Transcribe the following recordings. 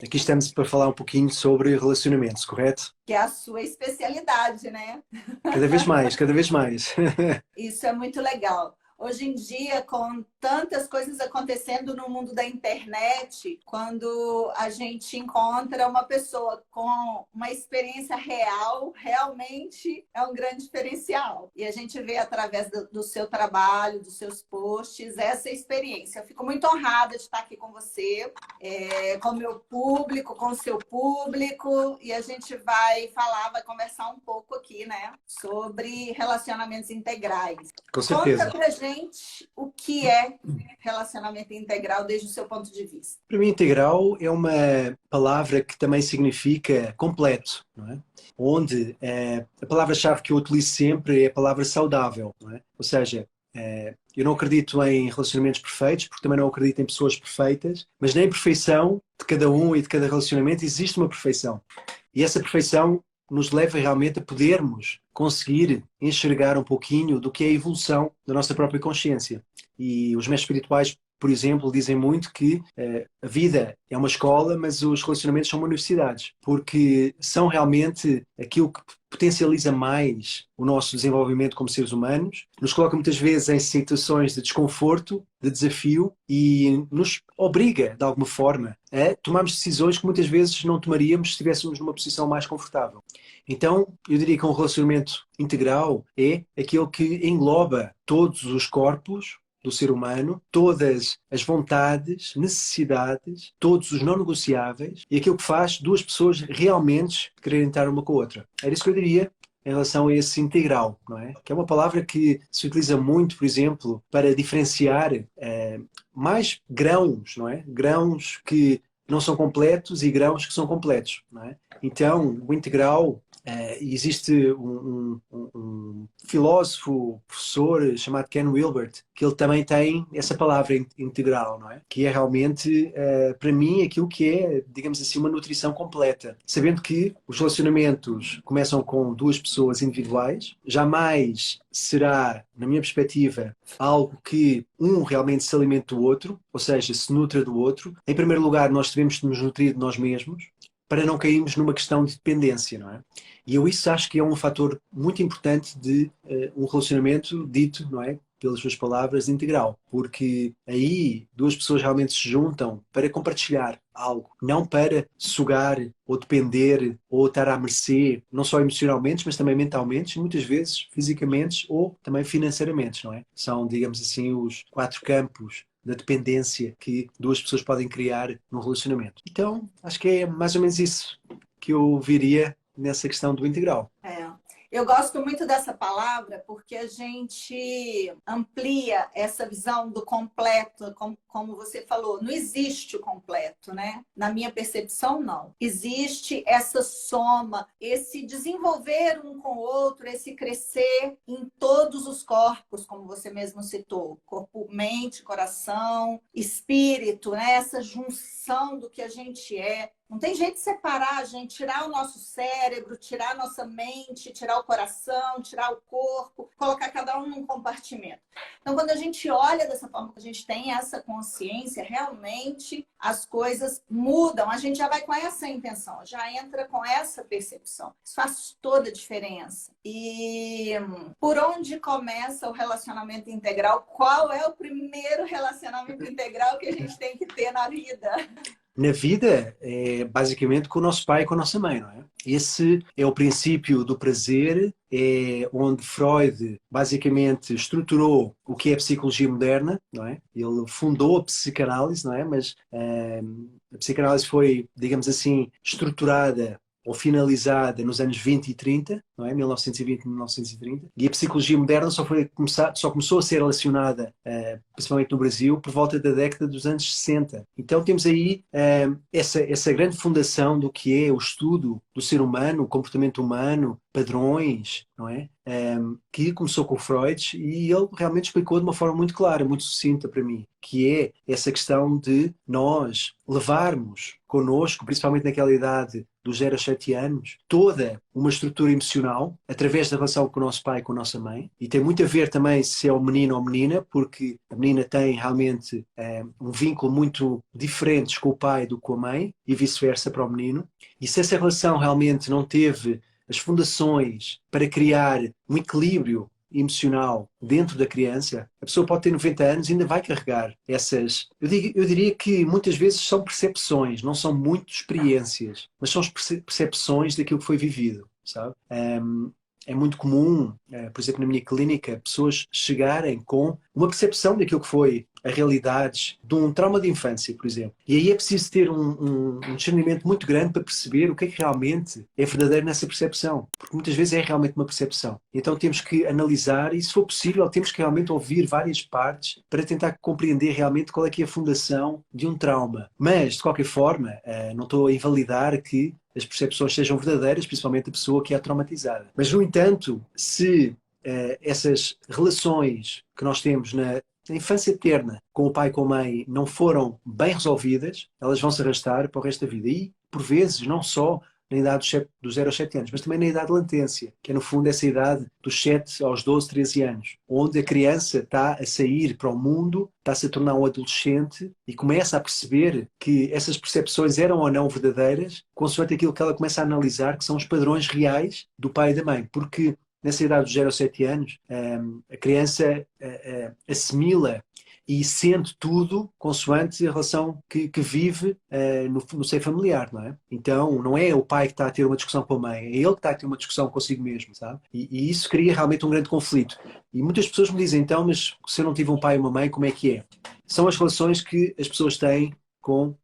Aqui estamos para falar um pouquinho sobre relacionamentos, correto? Que é a sua especialidade, né? Cada vez mais, cada vez mais. Isso é muito legal. Hoje em dia, com tantas coisas acontecendo no mundo da internet, quando a gente encontra uma pessoa com uma experiência real, realmente é um grande diferencial. E a gente vê através do seu trabalho, dos seus posts, essa experiência. Eu fico muito honrada de estar aqui com você, com o meu público, com o seu público, e a gente vai conversar um pouco aqui, né, sobre relacionamentos integrais. Com Conta certeza. pra gente o que é relacionamento integral desde o seu ponto de vista. Para mim, integral é uma palavra que também significa completo, não é? Onde a palavra-chave que eu utilizo sempre é a palavra saudável, não é? Ou seja, eu não acredito em relacionamentos perfeitos, porque também não acredito em pessoas perfeitas, mas na imperfeição de cada um e de cada relacionamento existe uma perfeição. E essa perfeição nos leva realmente a podermos conseguir enxergar um pouquinho do que é a evolução da nossa própria consciência. E os mestres espirituais, por exemplo, dizem muito que a vida é uma escola, mas os relacionamentos são uma universidade, porque são realmente aquilo que potencializa mais o nosso desenvolvimento como seres humanos, nos coloca muitas vezes em situações de desconforto, de desafio e nos obriga, de alguma forma, a tomarmos decisões que muitas vezes não tomaríamos se estivéssemos numa posição mais confortável. Então, eu diria que um relacionamento integral é aquele que engloba todos os corpos do ser humano, todas as vontades, necessidades, todos os não negociáveis e aquilo que faz duas pessoas realmente quererem estar uma com a outra. Era isso que eu diria em relação a esse integral, não é? Que é uma palavra que se utiliza muito, por exemplo, para diferenciar mais grãos, não é? Grãos que não são completos e grãos que são completos, não é? Então, o integral, existe um filósofo, professor chamado Ken Wilber, que ele também tem essa palavra integral, não é? Que é realmente, para mim, aquilo que é, digamos assim, uma nutrição completa. Sabendo que os relacionamentos começam com duas pessoas individuais, jamais será, na minha perspectiva, algo que um realmente se alimente do outro, ou seja, se nutra do outro. Em primeiro lugar, nós devemos nos nutrir de nós mesmos, para não cairmos numa questão de dependência, não é? E eu isso acho que é um fator muito importante de um relacionamento dito, não é? Pelas suas palavras, integral. Porque aí duas pessoas realmente se juntam para compartilhar algo, não para sugar ou depender ou estar à mercê, não só emocionalmente, mas também mentalmente, muitas vezes fisicamente ou também financeiramente, não é? São, digamos assim, os quatro campos da dependência que duas pessoas podem criar num relacionamento. Então, acho que é mais ou menos isso que eu viria nessa questão do integral. Eu gosto muito dessa palavra porque a gente amplia essa visão do completo, como você falou, não existe o completo, né? Na minha percepção, não. Existe essa soma, esse desenvolver um com o outro, esse crescer em todos os corpos, como você mesmo citou, corpo, mente, coração, espírito, né? Essa junção do que a gente é. Não tem jeito de separar, gente, tirar o nosso cérebro, tirar a nossa mente, tirar o coração, tirar o corpo, colocar cada um num compartimento. Então, quando a gente olha dessa forma, que a gente tem essa consciência, realmente as coisas mudam. A gente já vai com essa intenção, já entra com essa percepção. Isso faz toda a diferença. E por onde começa o relacionamento integral? Qual é o primeiro relacionamento integral que a gente tem que ter na vida? Na vida, é basicamente com o nosso pai e com a nossa mãe, não é? Esse é o princípio do prazer, é onde Freud basicamente estruturou o que é a psicologia moderna, não é? Ele fundou a psicanálise, não é? Mas a psicanálise foi, digamos assim, estruturada ou finalizada nos anos 20 e 30, não é? 1920 e 1930. E a psicologia moderna só começou a ser relacionada, principalmente no Brasil, por volta da década dos anos 60. Então temos aí essa grande fundação do que é o estudo do ser humano, o comportamento humano, padrões, não é? Que começou com o Freud e ele realmente explicou de uma forma muito clara, muito sucinta para mim, que é essa questão de nós levarmos connosco, principalmente naquela idade dos 0 a 7 anos, toda uma estrutura emocional através da relação com o nosso pai e com a nossa mãe. E tem muito a ver também se é um menino ou menina, porque a menina tem realmente um vínculo muito diferente com o pai do que com a mãe e vice-versa para o menino. E se essa relação realmente não teve as fundações para criar um equilíbrio emocional dentro da criança, a pessoa pode ter 90 anos e ainda vai carregar essas... Eu diria que muitas vezes são percepções, não são muito experiências, mas são percepções daquilo que foi vivido, sabe? É muito comum, por exemplo, na minha clínica, pessoas chegarem com uma percepção daquilo que foi a realidade de um trauma de infância, por exemplo. E aí é preciso ter um discernimento muito grande para perceber o que é que realmente é verdadeiro nessa percepção. Porque muitas vezes é realmente uma percepção. Então temos que analisar e, se for possível, temos que realmente ouvir várias partes para tentar compreender realmente qual é que é a fundação de um trauma. Mas, de qualquer forma, não estou a invalidar que as percepções sejam verdadeiras, principalmente da pessoa que é traumatizada. Mas, no entanto, se essas relações que nós temos na infância eterna com o pai e com a mãe não foram bem resolvidas, elas vão se arrastar para o resto da vida. E, por vezes, não só na idade dos 0 aos 7 anos, mas também na idade de latência, que é, no fundo, essa idade dos 7 aos 12, 13 anos, onde a criança está a sair para o mundo, está-se a tornar um adolescente e começa a perceber que essas percepções eram ou não verdadeiras, consoante aquilo que ela começa a analisar, que são os padrões reais do pai e da mãe. Porque nessa idade dos 0 aos 7 anos, a criança assimila e sente tudo consoante a relação que vive no seio familiar, não é? Então, não é o pai que está a ter uma discussão com a mãe, é ele que está a ter uma discussão consigo mesmo, sabe? E isso cria realmente um grande conflito. E muitas pessoas me dizem, então, mas se eu não tive um pai e uma mãe, como é que é? São as relações que as pessoas têm com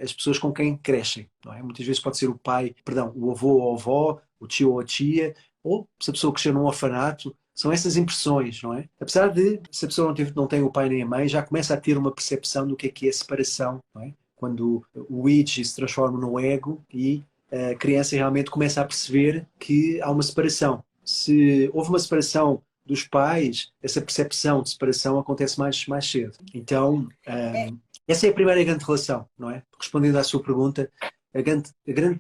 as pessoas com quem crescem, não é? Muitas vezes pode ser o avô ou a avó, o tio ou a tia, ou se a pessoa cresceu num orfanato. São essas impressões, não é? Apesar de, se a pessoa não tem o pai nem a mãe, já começa a ter uma percepção do que é a separação, não é? Quando o id se transforma no ego e a criança realmente começa a perceber que há uma separação. Se houve uma separação dos pais, essa percepção de separação acontece mais cedo. Então, essa é a primeira grande relação, não é? Respondendo à sua pergunta, a grande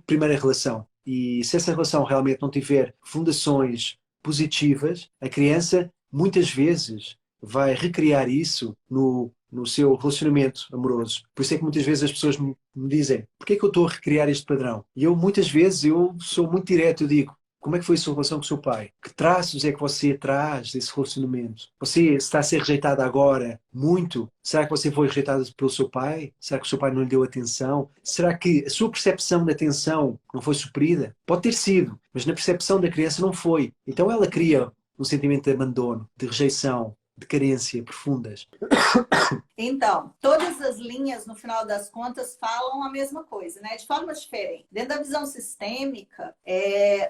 primeira relação. E se essa relação realmente não tiver fundações positivas, a criança muitas vezes vai recriar isso no seu relacionamento amoroso. Por isso é que muitas vezes as pessoas me dizem, porquê é que eu estou a recriar este padrão? E muitas vezes eu sou muito direto, eu digo, como é que foi a sua relação com o seu pai? Que traços é que você traz desse relacionamento? Você está a ser rejeitada agora muito? Será que você foi rejeitada pelo seu pai? Será que o seu pai não lhe deu atenção? Será que a sua percepção de atenção não foi suprida? Pode ter sido, mas na percepção da criança não foi. Então ela cria um sentimento de abandono, de rejeição, de carência profundas. Então, todas as linhas, no final das contas, falam a mesma coisa, né? De forma diferente. Dentro da visão sistêmica,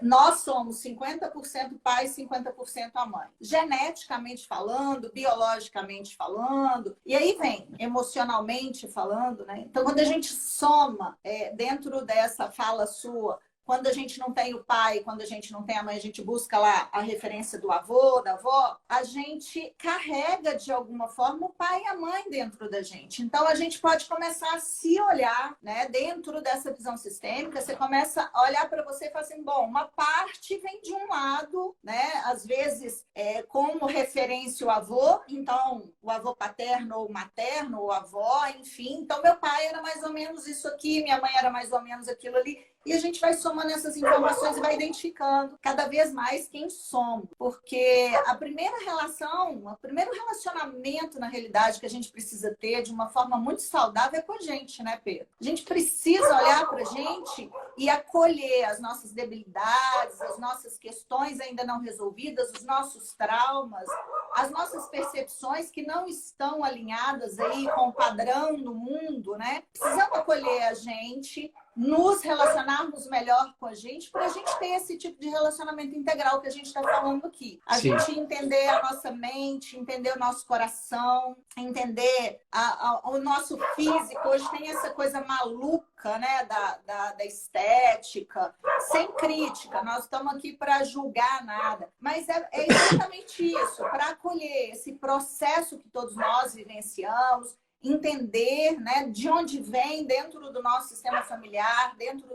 nós somos 50% pai e 50% a mãe. Geneticamente falando, biologicamente falando, e aí vem emocionalmente falando, né? Então, quando a gente soma dentro dessa fala sua, quando a gente não tem o pai, quando a gente não tem a mãe, a gente busca lá a referência do avô, da avó, a gente carrega de alguma forma o pai e a mãe dentro da gente. Então a gente pode começar a se olhar, né, dentro dessa visão sistêmica, você começa a olhar para você e fala assim, bom, uma parte vem de um lado, né, às vezes como referência o avô, então o avô paterno ou materno ou avó, enfim, então meu pai era mais ou menos isso aqui, minha mãe era mais ou menos aquilo ali. E a gente vai somando essas informações e vai identificando cada vez mais quem somos. Porque a primeira relação, o primeiro relacionamento, na realidade, que a gente precisa ter de uma forma muito saudável é com a gente, né, Pedro? A gente precisa olhar para a gente e acolher as nossas debilidades, as nossas questões ainda não resolvidas, os nossos traumas, as nossas percepções que não estão alinhadas aí com o padrão do mundo, né? Precisamos acolher a gente nos relacionarmos melhor com a gente, para a gente ter esse tipo de relacionamento integral que a gente está falando aqui. A Sim. gente entender a nossa mente, entender o nosso coração, entender o nosso físico. Hoje tem essa coisa maluca, né, da estética, sem crítica. Nós estamos aqui para julgar nada. Mas é exatamente isso, para acolher esse processo que todos nós vivenciamos, entender, né, de onde vem dentro do nosso sistema familiar, dentro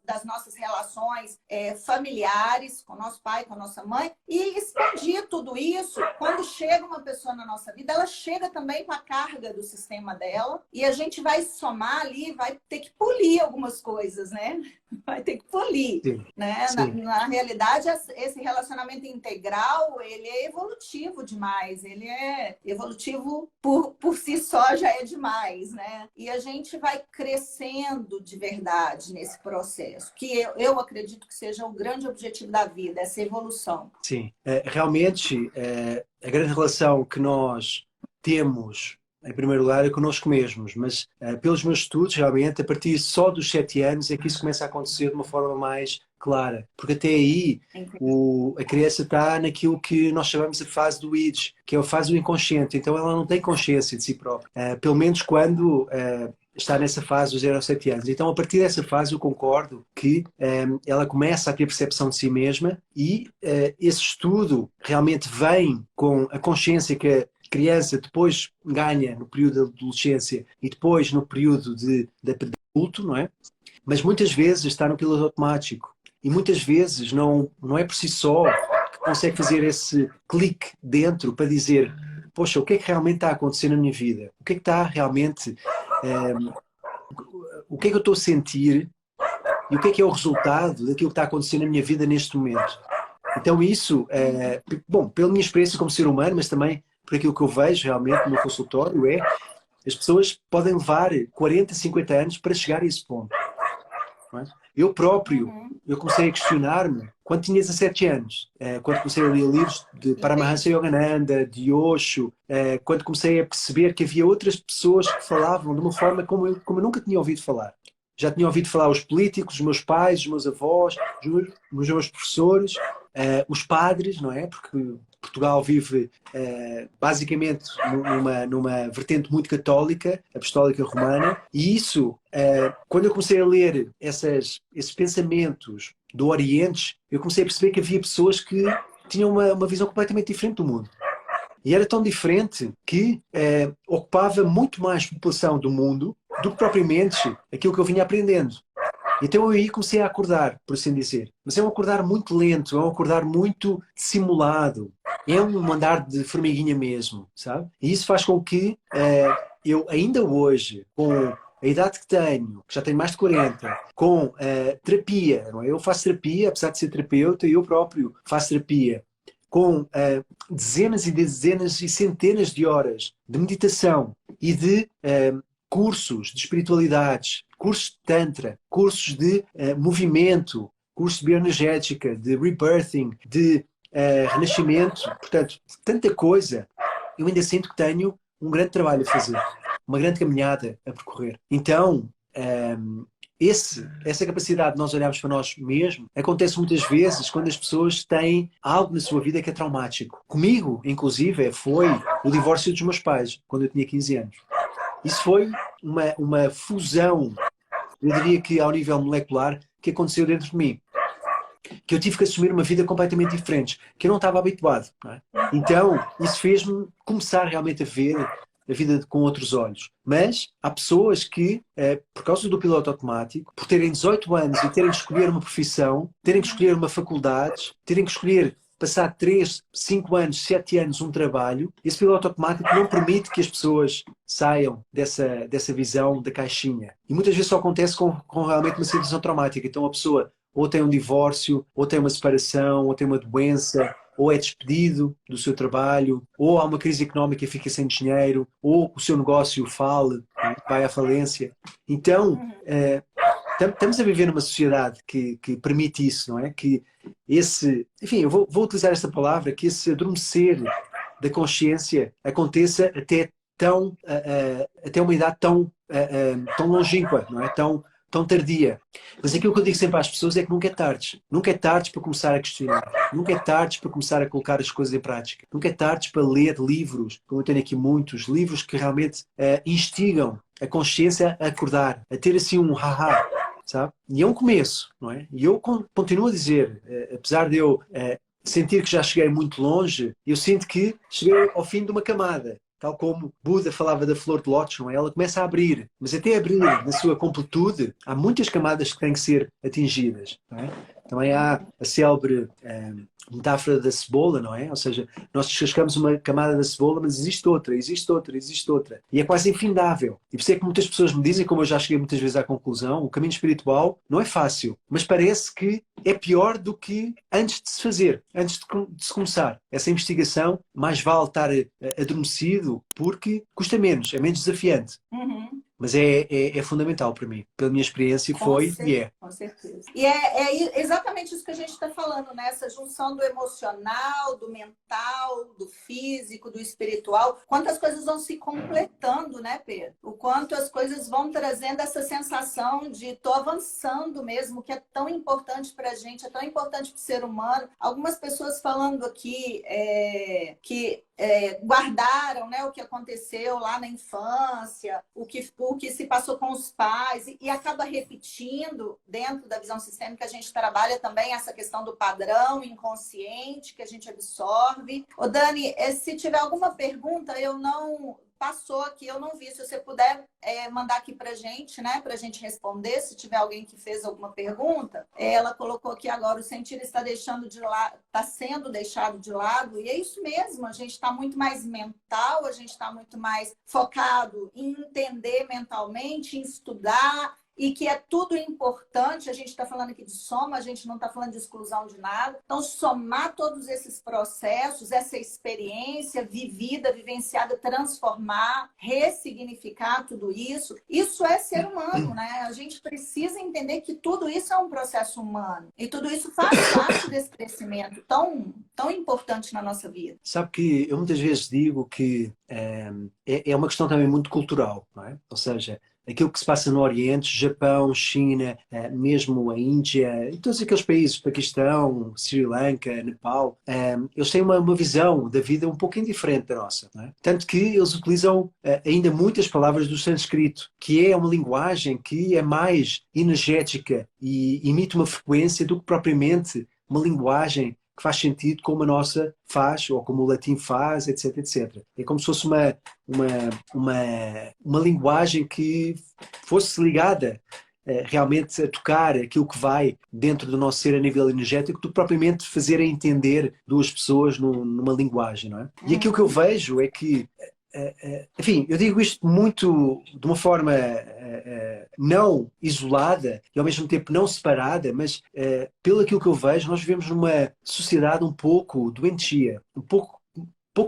das nossas relações familiares, com nosso pai, com a nossa mãe, e expandir tudo isso. Quando chega uma pessoa na nossa vida, ela chega também com a carga do sistema dela, e a gente vai somar ali, vai ter que polir algumas coisas, né? Vai ter que polir, Sim. né? Sim. Na realidade, esse relacionamento integral, ele é evolutivo demais. Ele é evolutivo por si só, já é demais, né? E a gente vai crescendo de verdade nesse processo, que eu acredito que seja o grande objetivo da vida, essa evolução. Sim. Realmente, a grande relação que nós temos, em primeiro lugar, é connosco mesmos, mas pelos meus estudos, realmente, a partir só dos 7 anos é que isso começa a acontecer de uma forma mais clara. Porque até aí a criança está naquilo que nós chamamos de fase do id, que é a fase do inconsciente. Então ela não tem consciência de si própria. Pelo menos quando está nessa fase dos 0 aos 7 anos. Então, a partir dessa fase, eu concordo que ela começa a ter percepção de si mesma e esse estudo realmente vem com a consciência que a criança depois ganha no período da adolescência e depois no período de adulto, não é? Mas muitas vezes está no piloto automático e muitas vezes não é por si só que consegue fazer esse clique dentro para dizer: poxa, o que é que realmente está a acontecer na minha vida? O que é que está realmente... o que é que eu estou a sentir e o que é o resultado daquilo que está acontecendo na minha vida neste momento? Então isso, bom, pela minha experiência como ser humano, mas também por aquilo que eu vejo realmente no meu consultório, as pessoas podem levar 40, 50 anos para chegar a esse ponto. Não é? Eu próprio, eu comecei a questionar-me quando tinha 17 anos, quando comecei a ler livros de Paramahansa Yogananda, de Osho, quando comecei a perceber que havia outras pessoas que falavam de uma forma como eu nunca tinha ouvido falar. Já tinha ouvido falar os políticos, os meus pais, os meus avós, os meus professores, os padres, não é? Porque Portugal vive basicamente numa vertente muito católica, apostólica romana, e isso, quando eu comecei a ler esses pensamentos do Oriente, eu comecei a perceber que havia pessoas que tinham uma visão completamente diferente do mundo. E era tão diferente que ocupava muito mais população do mundo do que propriamente aquilo que eu vinha aprendendo. Então eu aí comecei a acordar, por assim dizer. Mas é um acordar muito lento, é um acordar muito dissimulado. É um andar de formiguinha mesmo, sabe? E isso faz com que eu ainda hoje, com a idade que tenho, que já tenho mais de 40, com terapia, não é? Eu faço terapia, apesar de ser terapeuta, eu próprio faço terapia, com dezenas e dezenas e centenas de horas de meditação e de cursos de espiritualidades, cursos de tantra, cursos de movimento, cursos de bioenergética, de rebirthing, de renascimento, portanto, tanta coisa, eu ainda sinto que tenho um grande trabalho a fazer, uma grande caminhada a percorrer. Então, essa capacidade de nós olharmos para nós mesmos acontece muitas vezes quando as pessoas têm algo na sua vida que é traumático. Comigo, inclusive, foi o divórcio dos meus pais, quando eu tinha 15 anos. Isso foi uma fusão, eu diria que ao nível molecular, que aconteceu dentro de mim. Que eu tive que assumir uma vida completamente diferente, que eu não estava habituado. Não é? Então, isso fez-me começar realmente a ver a vida com outros olhos. Mas há pessoas que, por causa do piloto automático, por terem 18 anos e terem que escolher uma profissão, terem que escolher uma faculdade, terem que escolher passar 3, 5 anos, 7 anos um trabalho, esse piloto automático não permite que as pessoas saiam dessa visão da caixinha. E muitas vezes só acontece com realmente uma situação traumática. Então a pessoa ou tem um divórcio, ou tem uma separação, ou tem uma doença, ou é despedido do seu trabalho, ou há uma crise económica e fica sem dinheiro, ou o seu negócio fale, vai à falência. Então, estamos a viver numa sociedade que permite isso, não é? Que enfim, eu vou utilizar esta palavra, que esse adormecer da consciência aconteça até uma idade tão longínqua, não é? Tão tão tardia. Mas aquilo que eu digo sempre às pessoas é que nunca é tarde. Nunca é tarde para começar a questionar. Nunca é tarde para começar a colocar as coisas em prática. Nunca é tarde para ler livros, como eu tenho aqui muitos, livros que realmente instigam a consciência a acordar, a ter assim um haha, sabe? E é um começo, não é? E eu continuo a dizer, apesar de eu sentir que já cheguei muito longe, eu sinto que cheguei ao fim de uma camada. Tal como Buda falava da flor de lótus, não é? Ela começa a abrir, mas até abrir na sua completude, há muitas camadas que têm que ser atingidas, não é? Também há a célebre metáfora da cebola, não é? Ou seja, nós descascamos uma camada da cebola, mas existe outra, existe outra, existe outra. E é quase infindável. E por isso é que muitas pessoas me dizem, como eu já cheguei muitas vezes à conclusão, o caminho espiritual não é fácil, mas parece que é pior do que antes de se fazer, antes de se começar. Essa investigação, mais vale estar adormecido, porque custa menos, é menos desafiante. Uhum. Mas é fundamental para mim. Pela minha experiência foi e é. Com certeza. E é exatamente isso que a gente está falando, né? Essa junção do emocional, do mental, do físico, do espiritual. Quantas coisas vão se completando, né, Pedro? O quanto as coisas vão trazendo essa sensação de estou avançando mesmo, que é tão importante para a gente, é tão importante para o ser humano. Algumas pessoas falando aqui que guardaram, né, o que aconteceu lá na infância, o que se passou com os pais, e acaba repetindo dentro da visão sistêmica. A gente trabalha também essa questão do padrão inconsciente que a gente absorve. Ô Dani, se tiver alguma pergunta, eu não... Passou aqui, eu não vi. Se você puder mandar aqui pra gente, né? Pra gente responder, se tiver alguém que fez alguma pergunta. Ela colocou aqui agora, o sentir está sendo deixado de lado, e é isso mesmo, a gente está muito mais mental, a gente está muito mais focado em entender mentalmente, em estudar, e que é tudo importante. A gente está falando aqui de soma, a gente não está falando de exclusão de nada. Então, somar todos esses processos, essa experiência vivida, vivenciada, transformar, ressignificar tudo isso, isso é ser humano, né? A gente precisa entender que tudo isso é um processo humano. E tudo isso faz parte desse crescimento tão importante na nossa vida. Sabe que eu muitas vezes digo que é uma questão também muito cultural, não é? Ou seja, aquilo que se passa no Oriente, Japão, China, mesmo a Índia, e todos aqueles países, Paquistão, Sri Lanka, Nepal, eles têm uma visão da vida um pouco indiferente da nossa. Não é? Tanto que eles utilizam ainda muitas palavras do sânscrito, que é uma linguagem que é mais energética e emite uma frequência do que propriamente uma linguagem que faz sentido como a nossa faz, ou como o latim faz, etc, etc. É como se fosse uma linguagem que fosse ligada realmente a tocar aquilo que vai dentro do nosso ser a nível energético, do que propriamente fazer a entender duas pessoas numa linguagem, não é? E aquilo que eu vejo é que enfim, eu digo isto muito de uma forma não isolada e ao mesmo tempo não separada, mas pelo aquilo que eu vejo, nós vivemos numa sociedade um pouco doentia, um pouco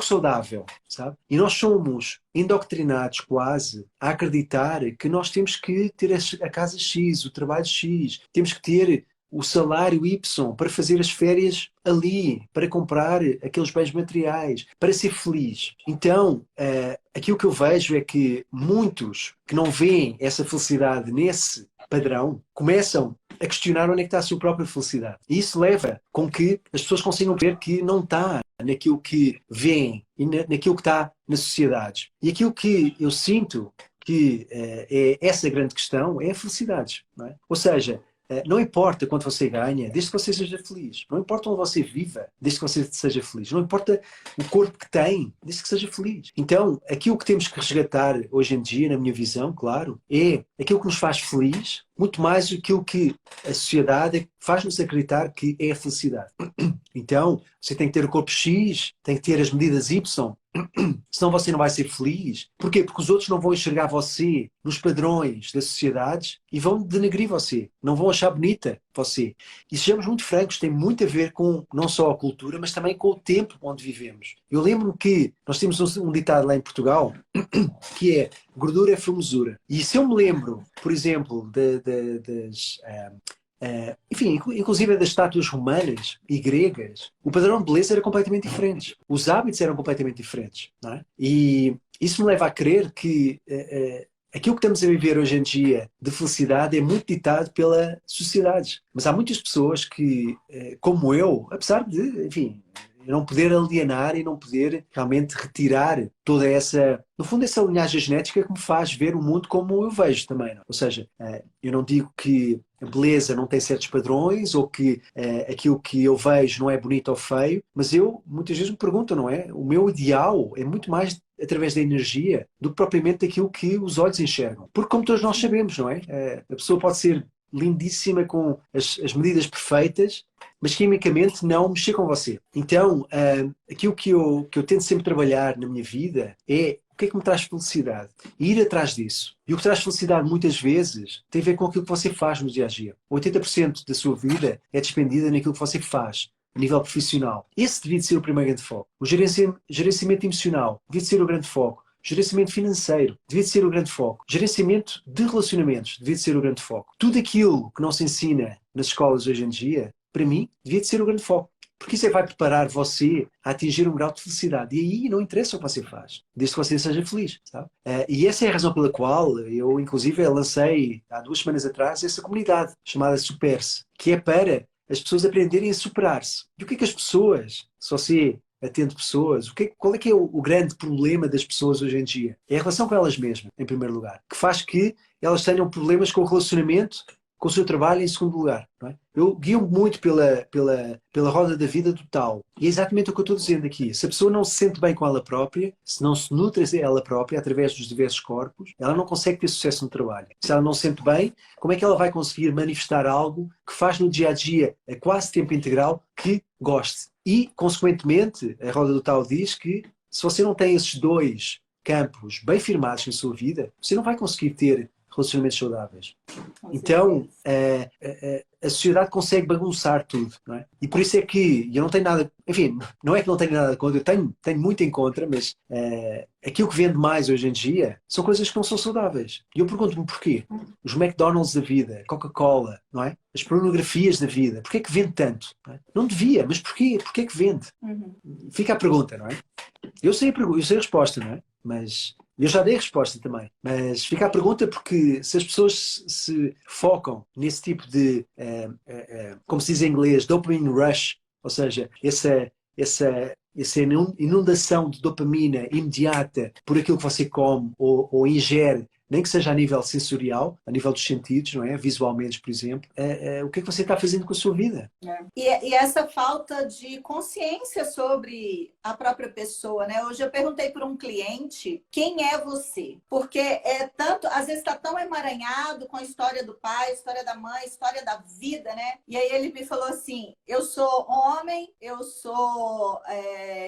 saudável, sabe? E nós somos indoctrinados quase a acreditar que nós temos que ter a casa X, o trabalho X, temos que ter o salário Y para fazer as férias ali, para comprar aqueles bens materiais, para ser feliz. Então, aquilo que eu vejo é que muitos que não veem essa felicidade nesse padrão começam a questionar onde é que está a sua própria felicidade. E isso leva com que as pessoas consigam ver que não está naquilo que veem e naquilo que está na sociedade. E aquilo que eu sinto que é essa grande questão é a felicidade. Não é? Ou seja, não importa quanto você ganha, desde que você seja feliz. Não importa onde você viva, desde que você seja feliz. Não importa o corpo que tem, desde que seja feliz. Então, aquilo que temos que resgatar hoje em dia, na minha visão, claro, é aquilo que nos faz feliz, muito mais do que aquilo que a sociedade faz-nos acreditar que é a felicidade. Então, você tem que ter o corpo X, tem que ter as medidas Y, senão você não vai ser feliz. Porquê? Porque os outros não vão enxergar você nos padrões da sociedade e vão denegrir você, não vão achar bonita você. E sejamos muito francos, tem muito a ver com não só a cultura, mas também com o tempo onde vivemos. Eu lembro-me que nós temos um ditado lá em Portugal que é gordura é formosura. E se eu me lembro, por exemplo, das... enfim, inclusive das estátuas romanas e gregas, o padrão de beleza era completamente diferente. Os hábitos eram completamente diferentes. Não é? E isso me leva a crer que aquilo que estamos a viver hoje em dia de felicidade é muito ditado pela sociedade. Mas há muitas pessoas que, como eu, apesar de, enfim, eu não poder alienar e não poder realmente retirar toda essa, no fundo, essa linhagem genética que me faz ver o mundo como eu vejo também. Não? Ou seja, eu não digo que a beleza não tem certos padrões ou que aquilo que eu vejo não é bonito ou feio, mas eu muitas vezes me pergunto, não é? O meu ideal é muito mais através da energia do que propriamente daquilo que os olhos enxergam. Porque como todos nós sabemos, não é? A pessoa pode ser lindíssima com as medidas perfeitas, mas quimicamente não mexer com você. Então, aquilo que eu tento sempre trabalhar na minha vida é o que é que me traz felicidade? E ir atrás disso. E o que traz felicidade muitas vezes tem a ver com aquilo que você faz no dia a dia. 80% da sua vida é despendida naquilo que você faz a nível profissional. Esse devia ser o primeiro grande foco. O gerenciamento emocional devia ser o grande foco. Gerenciamento financeiro devia ser o grande foco. Gerenciamento de relacionamentos devia ser o grande foco. Tudo aquilo que não se ensina nas escolas hoje em dia, para mim, devia ser o grande foco. Porque isso é que vai preparar você a atingir um grau de felicidade. E aí não interessa o que você faz, desde que você seja feliz. Sabe? E essa é a razão pela qual eu, inclusive, lancei há 2 semanas atrás essa comunidade chamada Super-se, que é para as pessoas aprenderem a superar-se. E o que é que as pessoas, se você atende pessoas, qual é que é o grande problema das pessoas hoje em dia? É a relação com elas mesmas, em primeiro lugar, que faz que elas tenham problemas com o relacionamento, com o seu trabalho em segundo lugar. Não é? Eu guio-me muito pela roda da vida do tal. E é exatamente o que eu estou dizendo aqui. Se a pessoa não se sente bem com ela própria, se não se nutre ela própria através dos diversos corpos, ela não consegue ter sucesso no trabalho. Se ela não se sente bem, como é que ela vai conseguir manifestar algo que faz no dia a dia, a quase tempo integral, que goste? E, consequentemente, a roda do tal diz que se você não tem esses 2 campos bem firmados na sua vida, você não vai conseguir ter relacionamentos saudáveis. Então, a sociedade consegue bagunçar tudo, não é? E por isso é que eu não tenho nada, enfim, não é que não tenho nada contra, eu tenho muito em contra, mas aquilo que vende mais hoje em dia são coisas que não são saudáveis. E eu pergunto-me porquê. Os McDonald's da vida, Coca-Cola, não é? As pornografias da vida, porquê é que vende tanto? Não, não devia, mas porquê? Porquê é que vende? Fica a pergunta, não é? Eu sei a resposta, não é? Mas eu já dei a resposta também. Mas fica a pergunta porque se as pessoas se focam nesse tipo de, como se diz em inglês, dopamine rush, ou seja, essa inundação de dopamina imediata por aquilo que você come ou ingere, nem que seja a nível sensorial, a nível dos sentidos, não é? Visualmente, por exemplo, o que é que você está fazendo com a sua vida? E essa falta de consciência sobre a própria pessoa, né? Hoje eu perguntei para um cliente quem é você, porque às vezes está tão emaranhado com a história do pai, a história da mãe, a história da vida, né? E aí ele me falou assim: eu sou homem, eu sou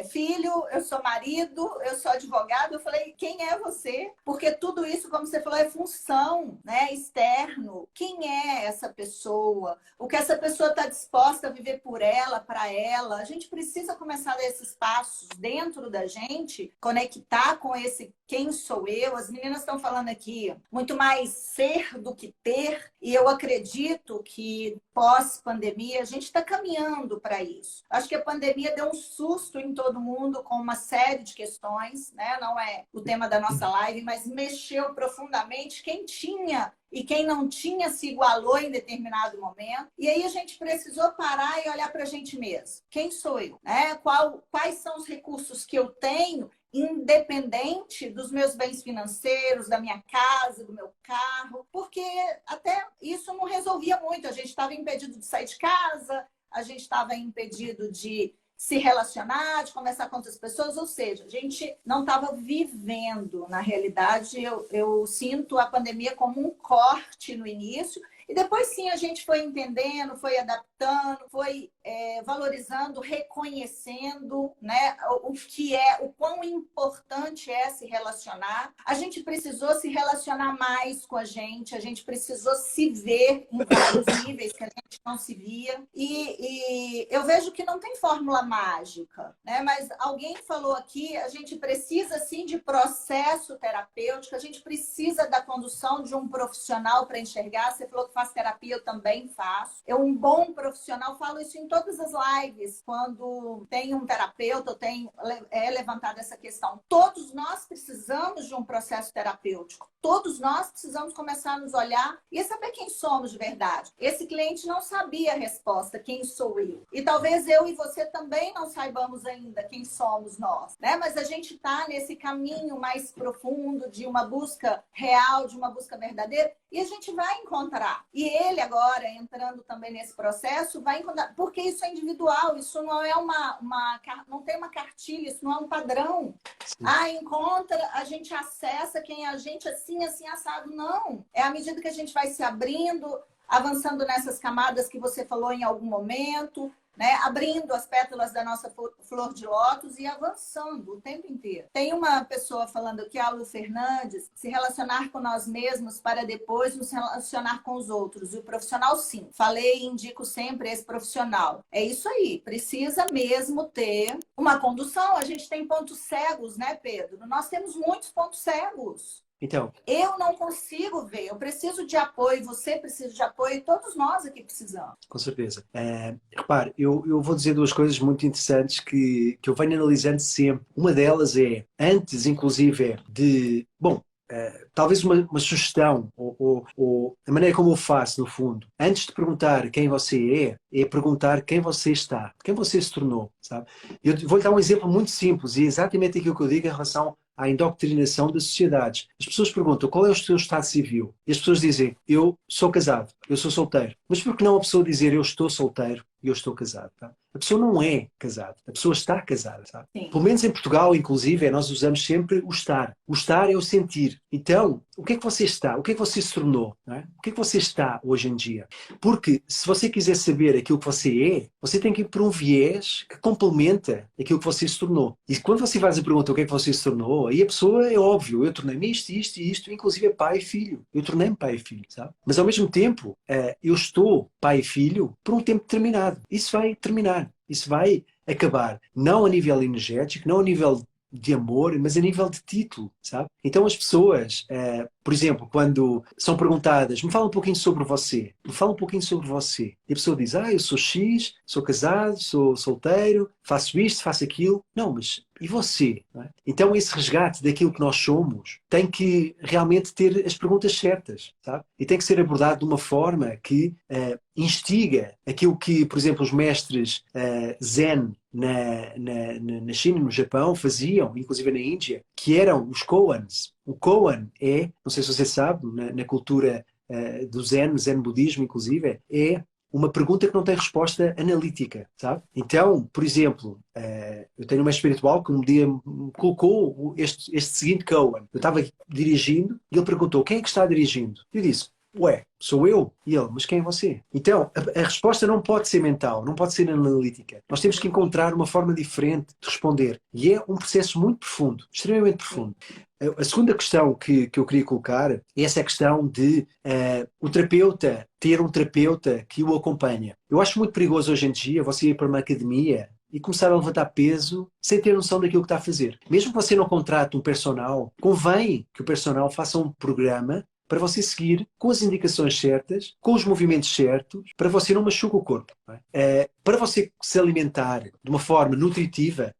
filho, eu sou marido, eu sou advogado. Eu falei: quem é você? Porque tudo isso, como você falou, é função, né? Externo. Quem é essa pessoa? O que essa pessoa está disposta a viver por ela, para ela? A gente precisa começar a dar esses passos dentro da gente, conectar com esse quem sou eu. As meninas estão falando aqui muito mais ser do que ter, e eu acredito que pós-pandemia a gente está caminhando para isso. Acho que a pandemia deu um susto em todo mundo com uma série de questões, né? Não é o tema da nossa live, mas mexeu profundamente quem tinha e quem não tinha se igualou em determinado momento. E aí a gente precisou parar e olhar para a gente mesmo. Quem sou eu? Né? Quais são os recursos que eu tenho, independente dos meus bens financeiros, da minha casa, do meu carro? Porque até isso não resolvia muito. A gente estava impedido de sair de casa, a gente estava impedido de se relacionar, de conversar com outras pessoas, ou seja, a gente não estava vivendo. Na realidade, eu sinto a pandemia como um corte no início, e depois sim a gente foi entendendo, foi adaptando, foi valorizando, reconhecendo, né, o quão importante é se relacionar. A gente precisou se relacionar mais com a gente precisou se ver em vários níveis que a gente não se via. E eu vejo que não tem fórmula mágica, né? Mas alguém falou aqui, a gente precisa sim de processo terapêutico, a gente precisa da condução de um profissional para enxergar. Você falou que faz terapia, eu também faço. Eu, um bom profissional, falo isso em todas as lives, quando tem um terapeuta, eu tenho levantado essa questão. Todos nós precisamos de um processo terapêutico. Todos nós precisamos começar a nos olhar e saber quem somos de verdade. Esse cliente não sabia a resposta, quem sou eu? E talvez eu e você também não saibamos ainda quem somos nós, né? Mas a gente está nesse caminho mais profundo de uma busca real, de uma busca verdadeira, e a gente vai encontrar. E ele agora, entrando também nesse processo, vai encontrar, porque isso é individual, isso não é não tem uma cartilha, isso não é um padrão. Sim. Encontra, a gente acessa quem é a gente assim, assim, assado. Não. É à medida que a gente vai se abrindo, avançando nessas camadas que você falou em algum momento, né? Abrindo as pétalas da nossa flor de lótus e avançando o tempo inteiro. Tem uma pessoa falando aqui, a Lu Fernandes, se relacionar com nós mesmos para depois nos relacionar com os outros. E o profissional, sim. Falei e indico sempre esse profissional. É isso aí. Precisa mesmo ter uma condução. A gente tem pontos cegos, né, Pedro? Nós temos muitos pontos cegos. Então, eu não consigo ver, eu preciso de apoio, você precisa de apoio, e todos nós aqui precisamos. Com certeza. Repare, eu vou dizer duas coisas muito interessantes que eu venho analisando sempre. Uma delas é, antes inclusive, de... Bom, talvez uma sugestão, ou a maneira como eu faço, no fundo. Antes de perguntar quem você é perguntar quem você está, quem você se tornou, sabe? Eu vou-lhe dar um exemplo muito simples, e é exatamente aquilo que eu digo em relação à indoctrinação das sociedades. As pessoas perguntam qual é o seu estado civil, e as pessoas dizem, eu sou casado, eu sou solteiro. Mas por que não a pessoa dizer, eu estou solteiro e eu estou casado? Tá? A pessoa não é casada, a pessoa está casada. Sabe? Pelo menos em Portugal, inclusive, nós usamos sempre o estar. O estar é o sentir. Então, o que é que você está? O que é que você se tornou? Não é? O que é que você está hoje em dia? Porque se você quiser saber aquilo que você é, você tem que ir por um viés que complementa aquilo que você se tornou. E quando você faz a pergunta o que é que você se tornou, aí a pessoa é óbvio, eu tornei-me isto, isto e isto, inclusive é pai e filho. Eu tornei-me pai e filho, sabe? Mas ao mesmo tempo, eu estou pai e filho por um tempo determinado. Isso vai terminar. Isso vai acabar. Não a nível energético, não a nível de amor, mas a nível de título, sabe? Então as pessoas, por exemplo, quando são perguntadas, me fala um pouquinho sobre você, me fala um pouquinho sobre você. E a pessoa diz, eu sou X, sou casado, sou solteiro, faço isto, faço aquilo. Não, mas e você? Não é? Então esse resgate daquilo que nós somos tem que realmente ter as perguntas certas, sabe? E tem que ser abordado de uma forma que instiga aquilo que, por exemplo, os mestres Zen na China e no Japão faziam, inclusive na Índia, que eram os koans. O koan é, não sei se você sabe, na cultura do Zen budismo inclusive, é uma pergunta que não tem resposta analítica, sabe? Então, por exemplo, eu tenho uma espiritual que um dia me colocou este seguinte koan. Eu estava dirigindo e ele perguntou, quem é que está dirigindo? Eu disse, sou eu. E ele, mas quem é você? Então, a resposta não pode ser mental, não pode ser analítica. Nós temos que encontrar uma forma diferente de responder. E é um processo muito profundo, extremamente profundo. A segunda questão que eu queria colocar é essa questão de o terapeuta, ter um terapeuta que o acompanha. Eu acho muito perigoso hoje em dia você ir para uma academia e começar a levantar peso sem ter noção daquilo que está a fazer. Mesmo que você não contrate um personal, convém que o personal faça um programa para você seguir com as indicações certas, com os movimentos certos, para você não machucar o corpo. Não é? Para você se alimentar de uma forma nutritiva,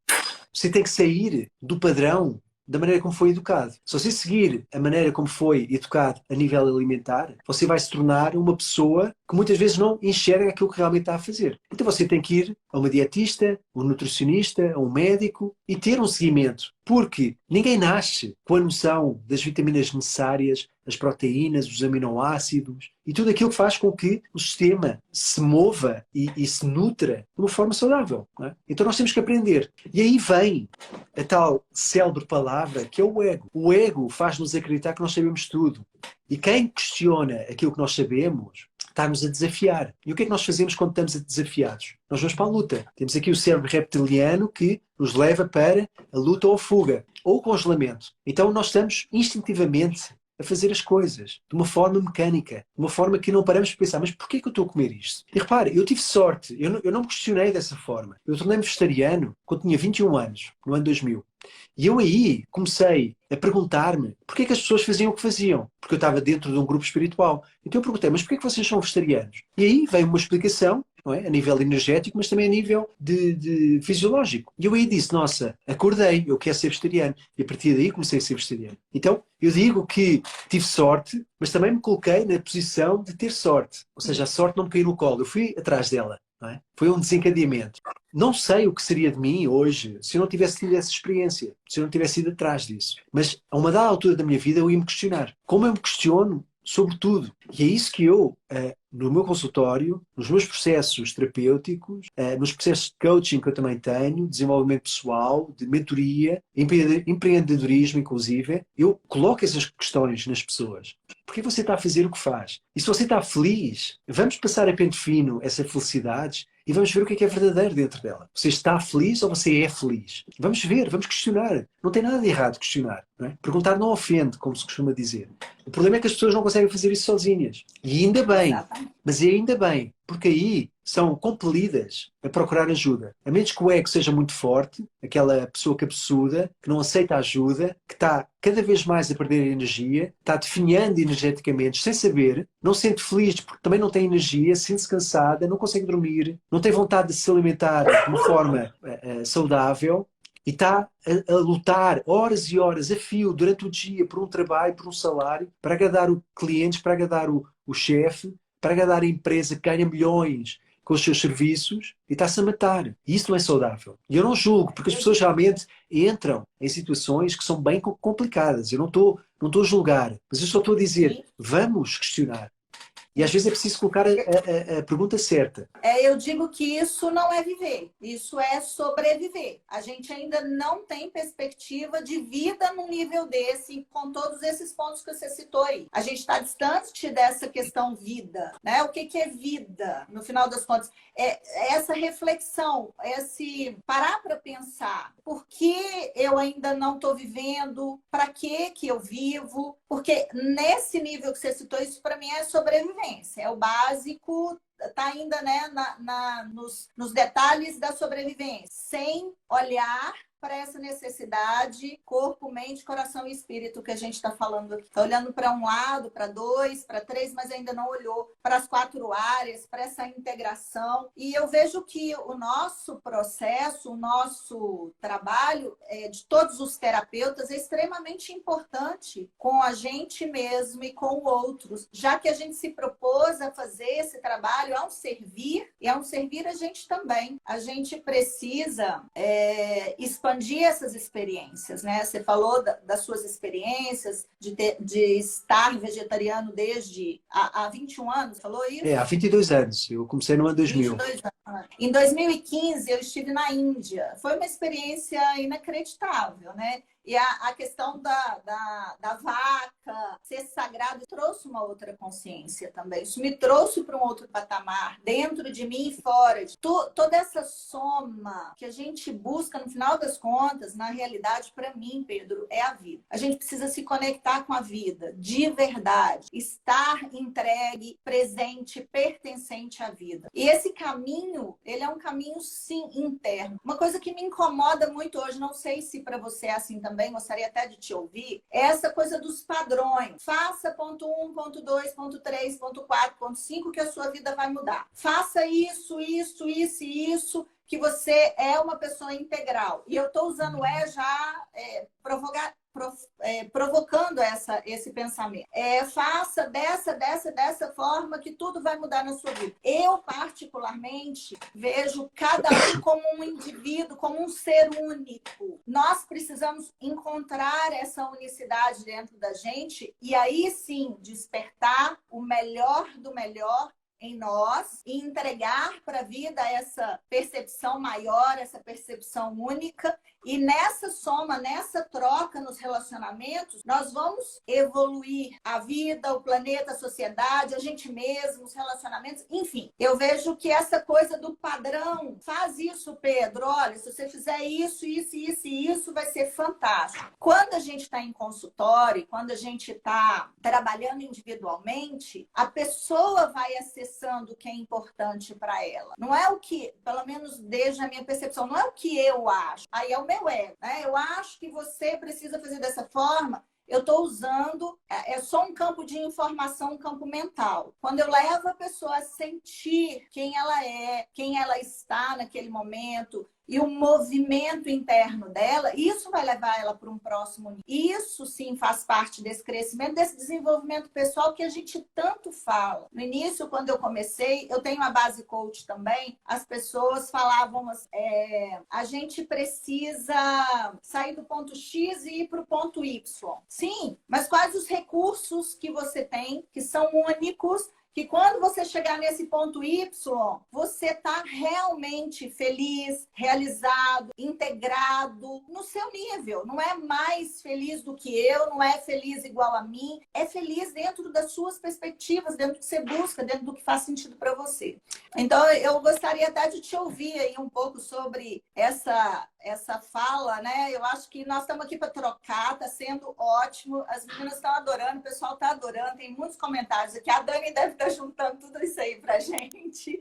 você tem que sair do padrão da maneira como foi educado. Se você seguir a maneira como foi educado a nível alimentar, você vai se tornar uma pessoa que muitas vezes não enxerga aquilo que realmente está a fazer. Então você tem que ir a uma dietista, um nutricionista, a um médico e ter um seguimento. Porque ninguém nasce com a noção das vitaminas necessárias, as proteínas, os aminoácidos e tudo aquilo que faz com que o sistema se mova e se nutra de uma forma saudável. Não é? Então nós temos que aprender. E aí vem a tal célebre palavra que é o ego. O ego faz-nos acreditar que nós sabemos tudo. E quem questiona aquilo que nós sabemos está-nos a desafiar. E o que é que nós fazemos quando estamos desafiados? Nós vamos para a luta. Temos aqui o cérebro reptiliano que nos leva para a luta ou a fuga, ou o congelamento. Então nós estamos instintivamente a fazer as coisas de uma forma mecânica, de uma forma que não paramos de pensar, mas porquê que eu estou a comer isto? E repare, eu tive sorte, eu não me questionei dessa forma. Eu tornei-me vegetariano quando tinha 21 anos, no ano 2000. E eu aí comecei a perguntar-me porquê que as pessoas faziam o que faziam. Porque eu estava dentro de um grupo espiritual. Então eu perguntei, mas porquê que vocês são vegetarianos? E aí veio uma explicação, não é? A nível energético, mas também a nível de fisiológico. E eu aí disse, nossa, acordei, eu quero ser vegetariano. E a partir daí comecei a ser vegetariano. Então, eu digo que tive sorte, mas também me coloquei na posição de ter sorte. Ou seja, a sorte não me caiu no colo, eu fui atrás dela. Não é? Foi um desencadeamento. Não sei o que seria de mim hoje se eu não tivesse tido essa experiência, se eu não tivesse ido atrás disso. Mas a uma dada altura da minha vida eu ia me questionar. Como eu me questiono sobre tudo. E é isso que eu, no meu consultório, nos meus processos terapêuticos, nos processos de coaching que eu também tenho, desenvolvimento pessoal, de mentoria, empreendedorismo inclusive, eu coloco essas questões nas pessoas. Porque você está a fazer o que faz? E se você está feliz, vamos passar a pente fino essa felicidade e vamos ver o que é verdadeiro dentro dela. Você está feliz ou você é feliz? Vamos ver, vamos questionar. Não tem nada de errado questionar. Não é? Perguntar não ofende, como se costuma dizer. O problema é que as pessoas não conseguem fazer isso sozinhas. E ainda bem. Mas é ainda bem. Porque aí são compelidas a procurar ajuda. A menos que o ego seja muito forte, aquela pessoa cabeçuda, que não aceita ajuda, que está cada vez mais a perder energia, está definhando energeticamente, sem saber, não se sente feliz porque também não tem energia, sente-se cansada, não consegue dormir, não tem vontade de se alimentar de uma forma saudável, e está a lutar horas e horas a fio durante o dia por um trabalho, por um salário, para agradar os clientes, para agradar o chefe, para agradar a empresa que ganha milhões com os seus serviços e está-se a matar. E isso não é saudável. E eu não julgo, porque as pessoas realmente entram em situações que são bem complicadas. Eu não estou a julgar, mas eu só estou a dizer, vamos questionar. E às vezes é preciso colocar a pergunta certa. Eu digo que isso não é viver, isso é sobreviver. A gente ainda não tem perspectiva de vida num nível desse, com todos esses pontos que você citou aí. A gente está distante dessa questão vida, né? O que é vida, no final das contas? É essa reflexão, esse parar para pensar. Por que eu ainda não estou vivendo? Para que eu vivo? Porque nesse nível que você citou, isso para mim é sobrevivência. É o básico, está ainda, né, nos detalhes da sobrevivência, sem olhar para essa necessidade, corpo, mente, coração e espírito que a gente está falando aqui. Está olhando para um lado, para dois, para três, mas ainda não olhou para as 4 áreas, para essa integração. E eu vejo que o nosso processo, o nosso trabalho de todos os terapeutas é extremamente importante com a gente mesmo e com outros, já que a gente se propôs a fazer esse trabalho, é um servir, e é um servir a gente também. A gente precisa expandir essas experiências, né? Você falou das suas experiências de estar vegetariano desde há 21 anos, falou isso? Há 22 anos. Eu comecei no ano 2000. 22 anos. Em 2015, eu estive na Índia. Foi uma experiência inacreditável, né? E a questão da vaca ser sagrado trouxe uma outra consciência também. Isso me trouxe para um outro patamar, dentro de mim e fora. Toda essa soma que a gente busca, no final das contas, na realidade, para mim, Pedro, é a vida. A gente precisa se conectar com a vida, de verdade. Estar entregue, presente, pertencente à vida. E esse caminho, ele é um caminho, sim, interno. Uma coisa que me incomoda muito hoje, não sei se para você é assim também, gostaria até de te ouvir, é essa coisa dos padrões. Faça ponto 1, ponto 2, ponto 3, ponto 4, ponto 5, que a sua vida vai mudar. Faça isso, isso, isso e isso, que você é uma pessoa integral. E eu estou usando provocando esse pensamento. Faça dessa forma que tudo vai mudar na sua vida. Eu, particularmente, vejo cada um como um indivíduo, como um ser único. Nós precisamos encontrar essa unicidade dentro da gente e aí sim despertar o melhor do melhor em nós e entregar para a vida essa percepção maior, essa percepção única. E nessa soma, nessa troca nos relacionamentos, nós vamos evoluir a vida, o planeta, a sociedade, a gente mesmo, os relacionamentos, enfim. Eu vejo que essa coisa do padrão, faz isso, Pedro, olha, se você fizer isso, isso, isso e isso, vai ser fantástico. Quando a gente está em consultório, quando a gente está trabalhando individualmente, a pessoa vai acessando o que é importante para ela. Não é o que, pelo menos desde a minha percepção, não é o que eu acho. Aí é o meu ego, né? Eu acho que você precisa fazer dessa forma. Eu estou usando, é só um campo de informação, um campo mental. Quando eu levo a pessoa a sentir quem ela é, quem ela está naquele momento, e o movimento interno dela, isso vai levar ela para um próximo nível. Isso sim faz parte desse crescimento, desse desenvolvimento pessoal que a gente tanto fala. No início, quando eu comecei, eu tenho uma base coach também, as pessoas falavam a gente precisa sair do ponto X e ir para o ponto Y. Sim, mas quais os recursos que você tem, que são únicos, que quando você chegar nesse ponto Y, você está realmente feliz, realizado, integrado no seu nível. Não é mais feliz do que eu, não é feliz igual a mim. É feliz dentro das suas perspectivas, dentro do que você busca, dentro do que faz sentido para você. Então, eu gostaria até de te ouvir aí um pouco sobre essa fala, né? Eu acho que nós estamos aqui para trocar, está sendo ótimo. As meninas estão adorando, o pessoal está adorando. Tem muitos comentários aqui. A Dani deve estar juntando tudo isso aí pra gente.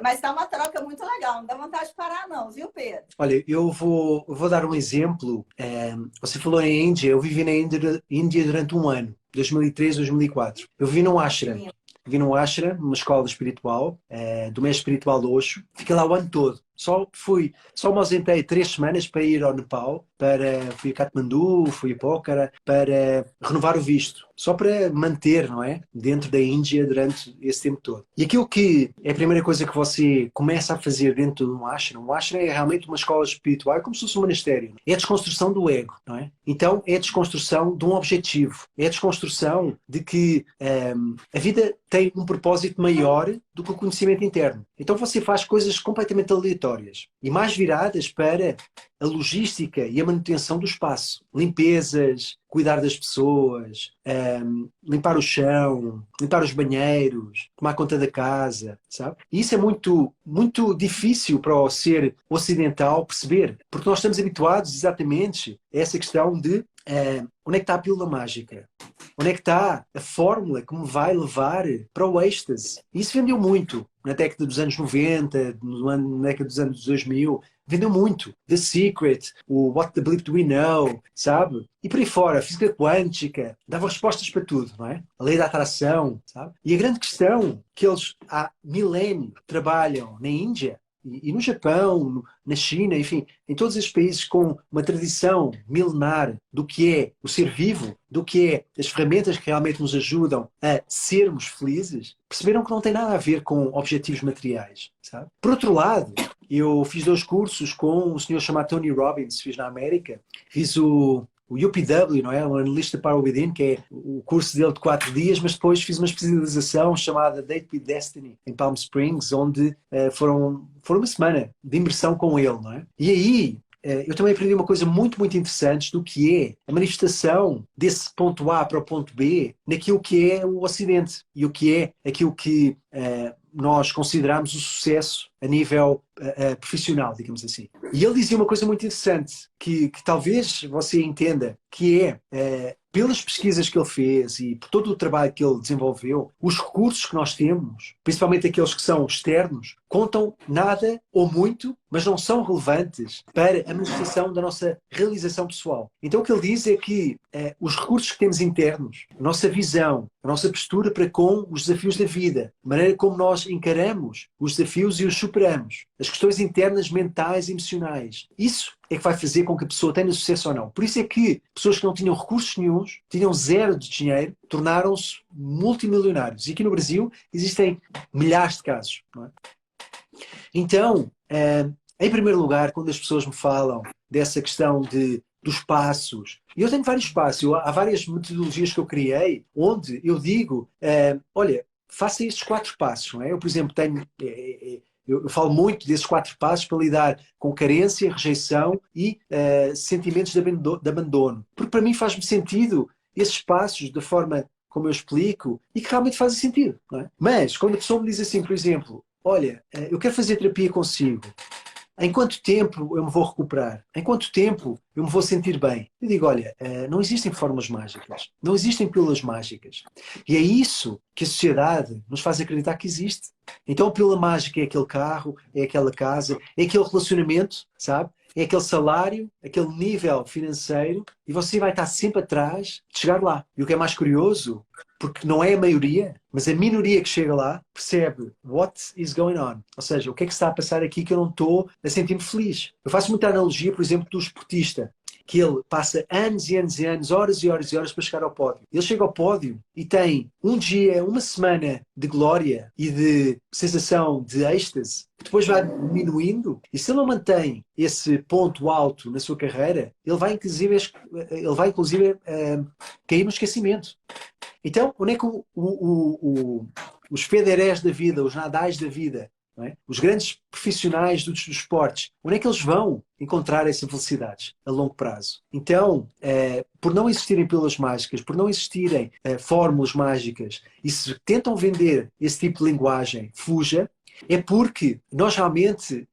Mas está uma troca muito legal. Não dá vontade de parar não, viu, Pedro? Olha, eu vou dar um exemplo. Você falou em Índia. Eu vivi na Índia durante um ano, 2003, 2004. Eu vivi num ashram. Vivi num ashram, numa escola espiritual, do mestre espiritual de Osho. Fiquei lá o ano todo. Só me ausentei 3 semanas para ir ao Nepal, fui a Katmandu, fui a Pokhara, para renovar o visto. Só para manter, não é? Dentro da Índia durante esse tempo todo. E aquilo que é a primeira coisa que você começa a fazer dentro de um ashram é realmente uma escola espiritual, é como se fosse um monastério. É a desconstrução do ego, não é? Então é a desconstrução de um objetivo. É a desconstrução de que a vida tem um propósito maior do que o conhecimento interno. Então você faz coisas completamente aleatórias e mais viradas para a logística e a manutenção do espaço. Limpezas, cuidar das pessoas, limpar o chão, limpar os banheiros, tomar conta da casa, sabe? E isso é muito, muito difícil para o ser ocidental perceber, porque nós estamos habituados exatamente a essa questão de onde é que está a pílula mágica? Onde é que está a fórmula que me vai levar para o êxtase? E isso vendeu muito na década dos anos 90, na década dos anos 2000. Vendeu muito. The Secret, o What the Bleep Do We Know, sabe? E por aí fora, a física quântica, dava respostas para tudo, não é? A lei da atração, sabe? E a grande questão que eles há milénios trabalham na Índia e no Japão, na China, enfim, em todos esses países com uma tradição milenar do que é o ser vivo, do que é as ferramentas que realmente nos ajudam a sermos felizes, perceberam que não tem nada a ver com objetivos materiais, sabe? Por outro lado, eu fiz 2 cursos com um senhor chamado Tony Robbins, fiz na América, fiz o UPW, não é? O Analista Power Within, que é o curso dele de 4 dias, mas depois fiz uma especialização chamada Date with Destiny, em Palm Springs, onde foram uma semana de imersão com ele, não é? E aí eu também aprendi uma coisa muito, muito interessante do que é a manifestação desse ponto A para o ponto B naquilo que é o Ocidente e o que é aquilo que nós consideramos o sucesso a nível profissional, digamos assim. E ele dizia uma coisa muito interessante, que talvez você entenda, que é, pelas pesquisas que ele fez e por todo o trabalho que ele desenvolveu, os recursos que nós temos, principalmente aqueles que são externos, contam nada ou muito, mas não são relevantes para a manifestação da nossa realização pessoal. Então o que ele diz é que os recursos que temos internos, a nossa visão, a nossa postura para com os desafios da vida, a maneira como nós encaramos os desafios e os superamos, as questões internas, mentais e emocionais, isso é que vai fazer com que a pessoa tenha sucesso ou não. Por isso é que pessoas que não tinham recursos nenhuns, tinham 0 de dinheiro, tornaram-se multimilionários. E aqui no Brasil existem milhares de casos, não é? Então, em primeiro lugar, quando as pessoas me falam dessa questão dos passos, e eu tenho vários passos, há várias metodologias que eu criei, onde eu digo, olha, faça estes 4 passos, não é? Eu, por exemplo, eu falo muito desses 4 passos para lidar com carência, rejeição e sentimentos de abandono. Porque para mim faz-me sentido esses passos da forma como eu explico e que realmente fazem sentido, não é? Mas quando a pessoa me diz assim, por exemplo, olha, eu quero fazer terapia consigo, em quanto tempo eu me vou recuperar? Em quanto tempo eu me vou sentir bem? Eu digo, olha, não existem fórmulas mágicas. Não existem pílulas mágicas. E é isso que a sociedade nos faz acreditar que existe. Então a pílula mágica é aquele carro, é aquela casa, é aquele relacionamento, sabe? É aquele salário, aquele nível financeiro e você vai estar sempre atrás de chegar lá. E o que é mais curioso, porque não é a maioria, mas a minoria que chega lá percebe what is going on. Ou seja, o que é que está a passar aqui que eu não estou a sentir-me feliz. Eu faço muita analogia, por exemplo, do esportista, que ele passa anos e anos e anos, horas e horas e horas para chegar ao pódio. Ele chega ao pódio e tem um dia, uma semana de glória e de sensação de êxtase, que depois vai diminuindo. E se ele não mantém esse ponto alto na sua carreira, ele vai inclusive cair no esquecimento. Então, onde é que os Federers da vida, os Nadais da vida, não é? Os grandes profissionais dos esportes, onde é que eles vão encontrar essa felicidade a longo prazo? Então, por não existirem pílulas mágicas, por não existirem fórmulas mágicas, e se tentam vender esse tipo de linguagem, fuja. É porque nós realmente,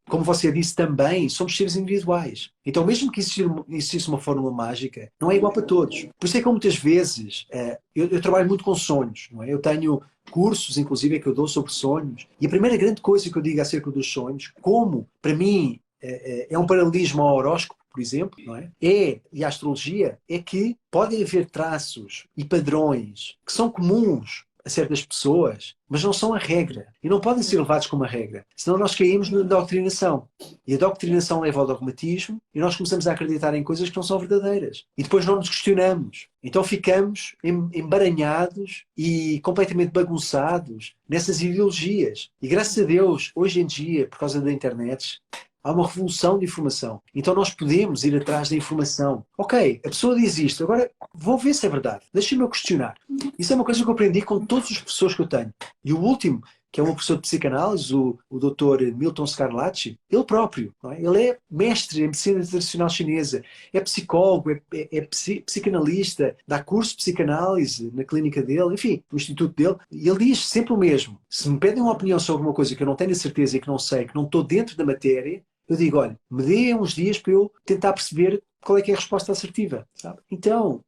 como você disse também, somos seres individuais. Então, mesmo que existisse uma fórmula mágica, não é igual para todos. Por isso é que muitas vezes eu trabalho muito com sonhos, não é? Eu tenho cursos, inclusive, que eu dou sobre sonhos. E a primeira grande coisa que eu digo acerca dos sonhos, como para mim é um paralelismo ao horóscopo, por exemplo, não é? E a astrologia, é que podem haver traços e padrões que são comuns a certas pessoas, mas não são a regra. E não podem ser levados como a regra. Senão nós caímos na doutrinação. E a doutrinação leva ao dogmatismo e nós começamos a acreditar em coisas que não são verdadeiras. E depois não nos questionamos. Então ficamos embaranhados e completamente bagunçados nessas ideologias. E graças a Deus, hoje em dia, por causa da internet, há uma revolução de informação. Então nós podemos ir atrás da informação. Ok, a pessoa diz isto, agora vou ver se é verdade. Deixa-me eu questionar. Isso é uma coisa que eu aprendi com todos os professores que eu tenho. E o último, que é um professor de psicanálise, o Dr. Milton Scarlatti, ele próprio, não é? Ele é mestre em medicina tradicional chinesa, é psicólogo, é psicanalista, dá curso de psicanálise na clínica dele, enfim, no instituto dele, e ele diz sempre o mesmo. Se me pedem uma opinião sobre uma coisa que eu não tenho a certeza e que não sei, que não estou dentro da matéria, eu digo, olha, me dê uns dias para eu tentar perceber qual é que é a resposta assertiva, sabe? Então,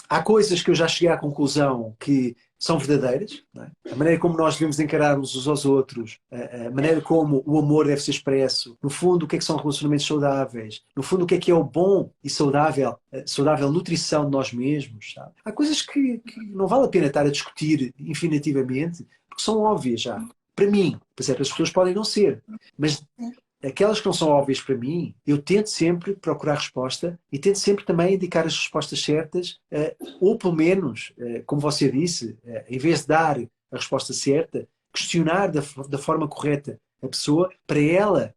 há coisas que eu já cheguei à conclusão que são verdadeiras, não é? A maneira como nós devemos encararmos uns aos outros, a maneira como o amor deve ser expresso, no fundo, o que é que são relacionamentos saudáveis, no fundo, o que é o bom e saudável nutrição de nós mesmos, sabe? Há coisas que não vale a pena estar a discutir infinitivamente, porque são óbvias já. Para mim, por exemplo, as pessoas podem não ser, mas aquelas que não são óbvias para mim, eu tento sempre procurar resposta e tento sempre também indicar as respostas certas, ou pelo menos, como você disse, em vez de dar a resposta certa, questionar da forma correta a pessoa para ela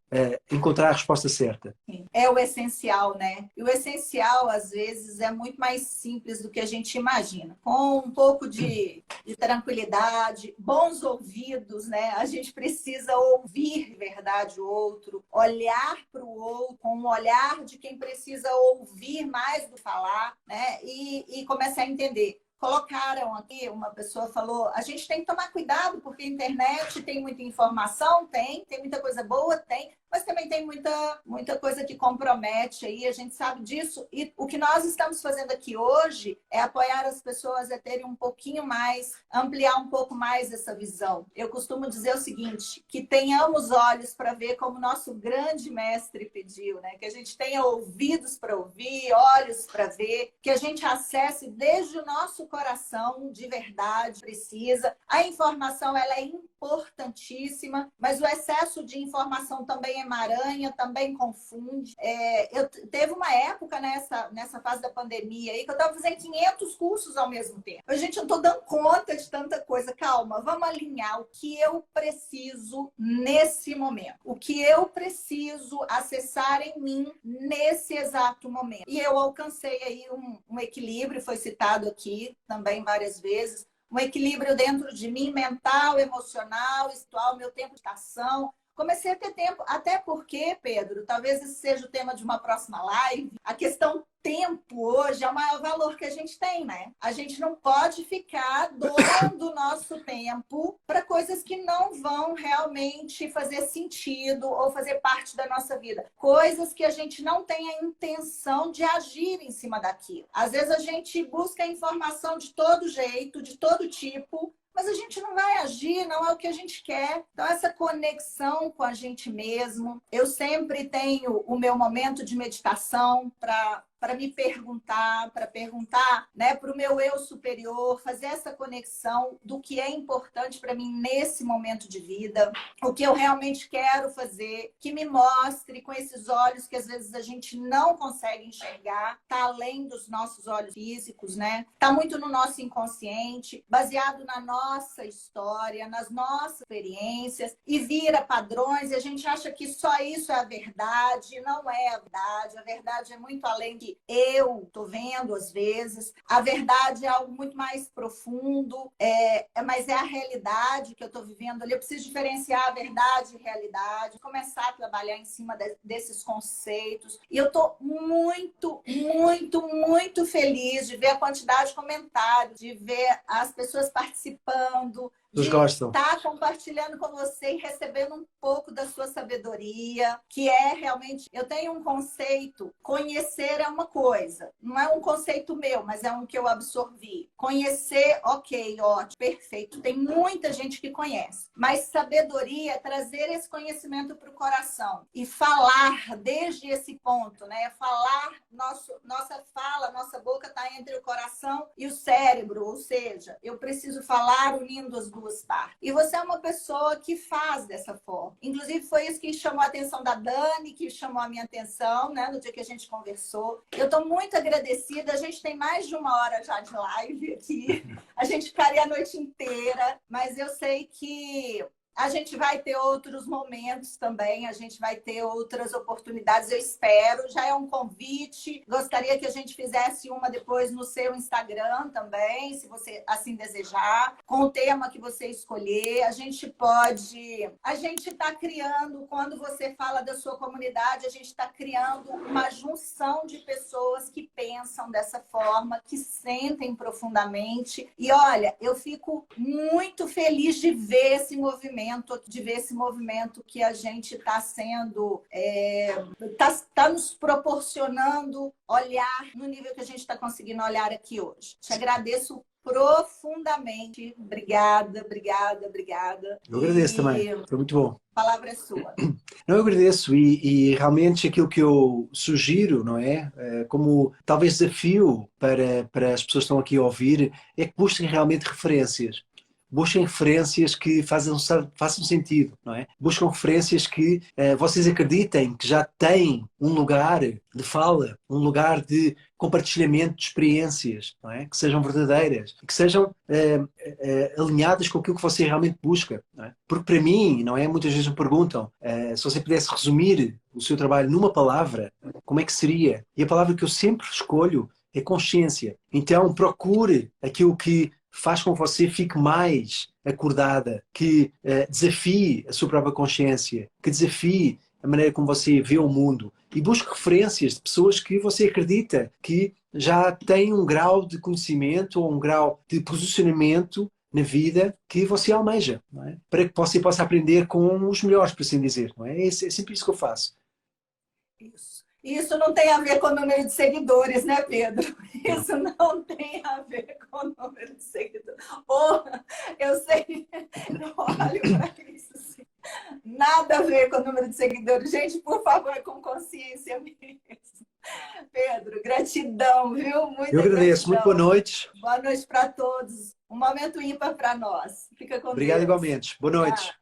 encontrar a resposta certa. É o essencial, né? E o essencial, às vezes, é muito mais simples do que a gente imagina. Com um pouco de tranquilidade, bons ouvidos, né? A gente precisa ouvir de verdade o outro, olhar para o outro com o olhar de quem precisa ouvir mais do que falar, né? E começar a entender. Colocaram aqui, uma pessoa falou, a gente tem que tomar cuidado porque a internet tem muita informação, tem muita coisa boa, mas também tem muita coisa que compromete aí, a gente sabe disso. E o que nós estamos fazendo aqui hoje é apoiar as pessoas a terem um pouquinho mais, ampliar um pouco mais essa visão. Eu costumo dizer o seguinte, que tenhamos olhos para ver como nosso grande mestre pediu, né? Que a gente tenha ouvidos para ouvir, olhos para ver, que a gente acesse desde o nosso coração de verdade, precisa. A informação, ela é importantíssima, mas o excesso de informação também emaranha, também confunde. Teve uma época nessa fase da pandemia aí que eu estava fazendo 500 cursos ao mesmo tempo. Eu, gente, não estou dando conta de tanta coisa. Calma, vamos alinhar o que eu preciso nesse momento. O que eu preciso acessar em mim nesse exato momento. E eu alcancei aí um equilíbrio, foi citado aqui também várias vezes, um equilíbrio dentro de mim, mental, emocional, espiritual, meu tempo de ação. Comecei a ter tempo, até porque, Pedro, talvez esse seja o tema de uma próxima live, a questão tempo hoje é o maior valor que a gente tem, né? A gente não pode ficar doando o nosso tempo para coisas que não vão realmente fazer sentido ou fazer parte da nossa vida. Coisas que a gente não tem a intenção de agir em cima daquilo. Às vezes a gente busca informação de todo jeito, de todo tipo, mas a gente não vai agir, não é o que a gente quer. Então, essa conexão com a gente mesmo. Eu sempre tenho o meu momento de meditação para me perguntar, para perguntar, né, para o meu eu superior, fazer essa conexão do que é importante para mim nesse momento de vida, o que eu realmente quero fazer, que me mostre com esses olhos que às vezes a gente não consegue enxergar, tá além dos nossos olhos físicos, né? Tá muito no nosso inconsciente, baseado na nossa história, nas nossas experiências, e vira padrões, e a gente acha que só isso é a verdade, não é a verdade é muito além de eu tô vendo às vezes, a verdade é algo muito mais profundo, mas é a realidade que eu tô vivendo ali. Eu preciso diferenciar a verdade e a realidade, começar a trabalhar em cima desses conceitos. E eu tô muito, muito, muito feliz de ver a quantidade de comentários, de ver as pessoas participando, de estar compartilhando com você e recebendo um pouco da sua sabedoria, que é realmente... Eu tenho um conceito, conhecer é uma coisa, não é um conceito meu, mas é um que eu absorvi. Conhecer, ok, ótimo, perfeito, tem muita gente que conhece, mas sabedoria é trazer esse conhecimento para o coração e falar desde esse ponto, né? Falar, nossa fala, nossa boca está entre o coração e o cérebro, ou seja, eu preciso falar unindo as duas partes. E você é uma pessoa que faz dessa forma. Inclusive, foi isso que chamou a atenção da Dani, que chamou a minha atenção, né, no dia que a gente conversou. Eu estou muito agradecida. A gente tem mais de 1 hora já de live aqui. A gente ficaria a noite inteira, mas eu sei que a gente vai ter outros momentos também, a gente vai ter outras oportunidades, eu espero. Já é um convite. Gostaria que a gente fizesse uma depois no seu Instagram também, se você assim desejar, com o tema que você escolher. A gente está criando, quando você fala da sua comunidade, a gente está criando uma junção de pessoas que pensam dessa forma, que sentem profundamente. E olha, eu fico muito feliz de ver esse movimento, que a gente está sendo, está nos proporcionando olhar no nível que a gente está conseguindo olhar aqui hoje. Te agradeço profundamente. Obrigada, obrigada, obrigada. Eu agradeço também, foi muito bom. A palavra é sua. Não, eu agradeço e realmente aquilo que eu sugiro, não é? Como talvez desafio para as pessoas que estão aqui a ouvir, é que busquem realmente referências. Busquem referências que façam sentido, não é? Buscam referências que vocês acreditem que já têm um lugar de fala, um lugar de compartilhamento de experiências, não é? Que sejam verdadeiras, que sejam alinhadas com aquilo que você realmente busca, não é? Porque para mim, não é? Muitas vezes me perguntam se você pudesse resumir o seu trabalho numa palavra, como é que seria? E a palavra que eu sempre escolho é consciência. Então procure aquilo que faz com que você fique mais acordada, que desafie a sua própria consciência, que desafie a maneira como você vê o mundo e busque referências de pessoas que você acredita que já têm um grau de conhecimento ou um grau de posicionamento na vida que você almeja, não é? Para que você possa aprender com os melhores, por assim dizer. Não é? É sempre isso que eu faço. Isso não tem a ver com o número de seguidores, né, Pedro? Isso não tem a ver com o número de seguidores. Oh, eu sei, eu olho para isso assim. Nada a ver com o número de seguidores. Gente, por favor, com consciência mesmo. Pedro, gratidão, viu? Eu agradeço. Gratidão. Muito boa noite. Boa noite para todos. Um momento ímpar para nós. Fica com Obrigado Deus. igualmente. Boa noite.